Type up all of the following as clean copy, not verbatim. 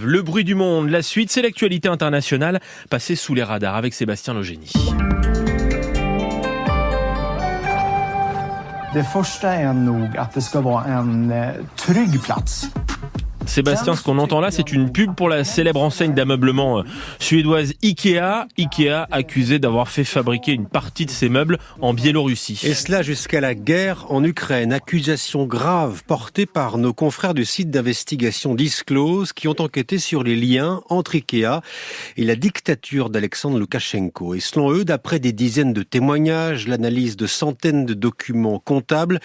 Le bruit du monde, la suite, c'est l'actualité internationale passée sous les radars avec Sébastien Logénie. Det första är nog att det ska vara en trygg plats. Sébastien, ce qu'on entend là, c'est une pub pour la célèbre enseigne d'ameublement suédoise Ikea. Ikea accusé d'avoir fait fabriquer une partie de ses meubles en Biélorussie. Et cela jusqu'à la guerre en Ukraine. Accusation grave portée par nos confrères du site d'investigation Disclose qui ont enquêté sur les liens entre Ikea et la dictature d'Alexandre Loukachenko. Et selon eux, d'après des dizaines de témoignages, l'analyse de centaines de documents comptables,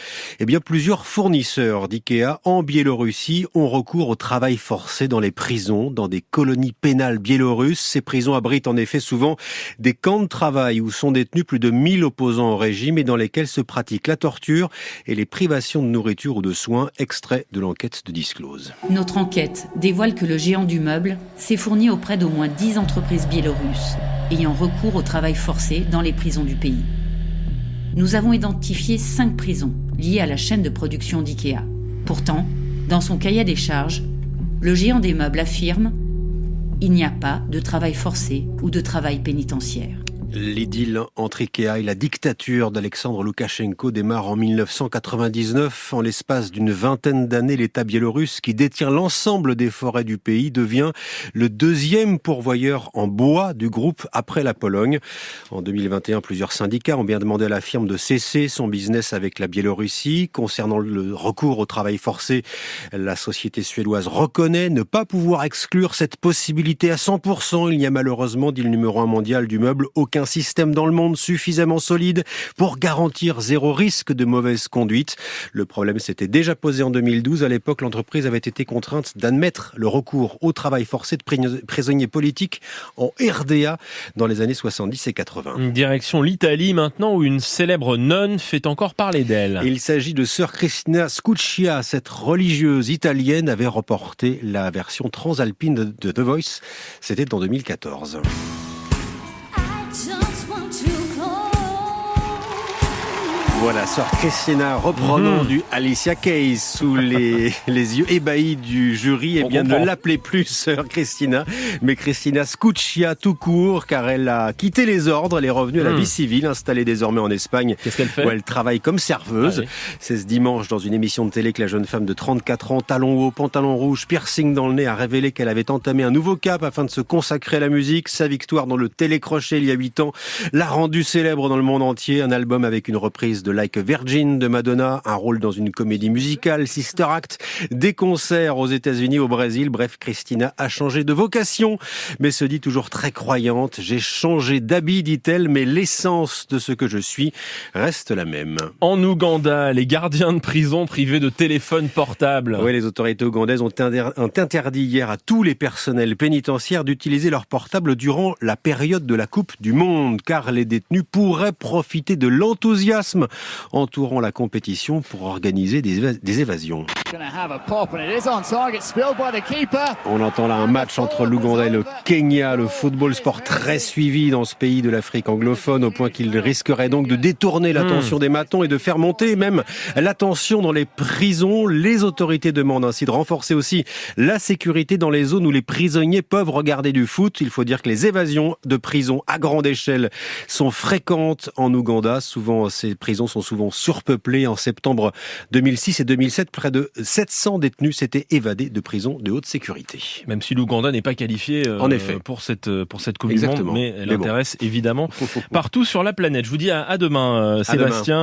plusieurs fournisseurs d'Ikea en Biélorussie ont recours au travail forcé dans les prisons, dans des colonies pénales biélorusses. Ces prisons abritent en effet souvent des camps de travail où sont détenus plus de 1000 opposants au régime et dans lesquels se pratique la torture et les privations de nourriture ou de soins, extrait de l'enquête de Disclose. Notre enquête dévoile que le géant du meuble s'est fourni auprès d'au moins 10 entreprises biélorusses ayant recours au travail forcé dans les prisons du pays. Nous avons identifié 5 prisons liées à la chaîne de production d'Ikea. Pourtant, dans son cahier des charges, le géant des meubles affirme « Il n'y a pas de travail forcé ou de travail pénitentiaire ». L'idylle entre Ikea et la dictature d'Alexandre Loukachenko démarre en 1999. En l'espace d'une vingtaine d'années, l'État biélorusse, qui détient l'ensemble des forêts du pays, devient le deuxième pourvoyeur en bois du groupe après la Pologne. En 2021, plusieurs syndicats ont bien demandé à la firme de cesser son business avec la Biélorussie. Concernant le recours au travail forcé, la société suédoise reconnaît ne pas pouvoir exclure cette possibilité à 100%. Il n'y a malheureusement, dit le numéro 1 mondial du meuble, aucun système dans le monde suffisamment solide pour garantir zéro risque de mauvaise conduite. Le problème s'était déjà posé en 2012. À l'époque, l'entreprise avait été contrainte d'admettre le recours au travail forcé de prisonniers politiques en RDA dans les années 70 et 80. Direction l'Italie maintenant, où une célèbre nonne fait encore parler d'elle. Il s'agit de sœur Cristina Scuccia. Cette religieuse italienne avait remporté la version transalpine de The Voice. C'était en 2014. Voilà, sœur Cristina reprenant du Alicia Keys sous les yeux ébahis du jury. Ne l'appelez plus sœur Cristina, mais Cristina Scuccia tout court, car elle a quitté les ordres, elle est revenue à la vie civile, installée désormais en Espagne. Qu'est-ce qu'elle fait ? Où elle travaille comme serveuse. Ah oui. C'est ce dimanche dans une émission de télé que la jeune femme de 34 ans, talons hauts, pantalon rouge, piercing dans le nez, a révélé qu'elle avait entamé un nouveau cap afin de se consacrer à la musique. Sa victoire dans le télécrochet il y a 8 ans l'a rendue célèbre dans le monde entier. Un album avec une reprise de Like a Virgin de Madonna, un rôle dans une comédie musicale, Sister Act, des concerts aux États-Unis, au Brésil. Bref, Cristina a changé de vocation, mais se dit toujours très croyante. J'ai changé d'habit, dit-elle, mais l'essence de ce que je suis reste la même. En Ouganda, les gardiens de prison privés de téléphone portable. Oui, les autorités ougandaises ont interdit hier à tous les personnels pénitentiaires d'utiliser leur portable durant la période de la Coupe du Monde, car les détenus pourraient profiter de l'enthousiasme entourant la compétition pour organiser des évasions. On entend là un match entre l'Ouganda et le Kenya, le football sport très suivi dans ce pays de l'Afrique anglophone, au point qu'il risquerait donc de détourner l'attention des matons et de faire monter même l'attention dans les prisons. Les autorités demandent ainsi de renforcer aussi la sécurité dans les zones où les prisonniers peuvent regarder du foot. Il faut dire que les évasions de prison à grande échelle sont fréquentes en Ouganda. Souvent, ces prisons sont souvent surpeuplées. En septembre 2006 et 2007, près de 700 détenus s'étaient évadés de prisons de haute sécurité. Même si l'Ouganda n'est pas qualifié en effet pour cette Coupe du Monde, mais elle intéresse évidemment partout sur la planète. Je vous dis à demain, Sébastien.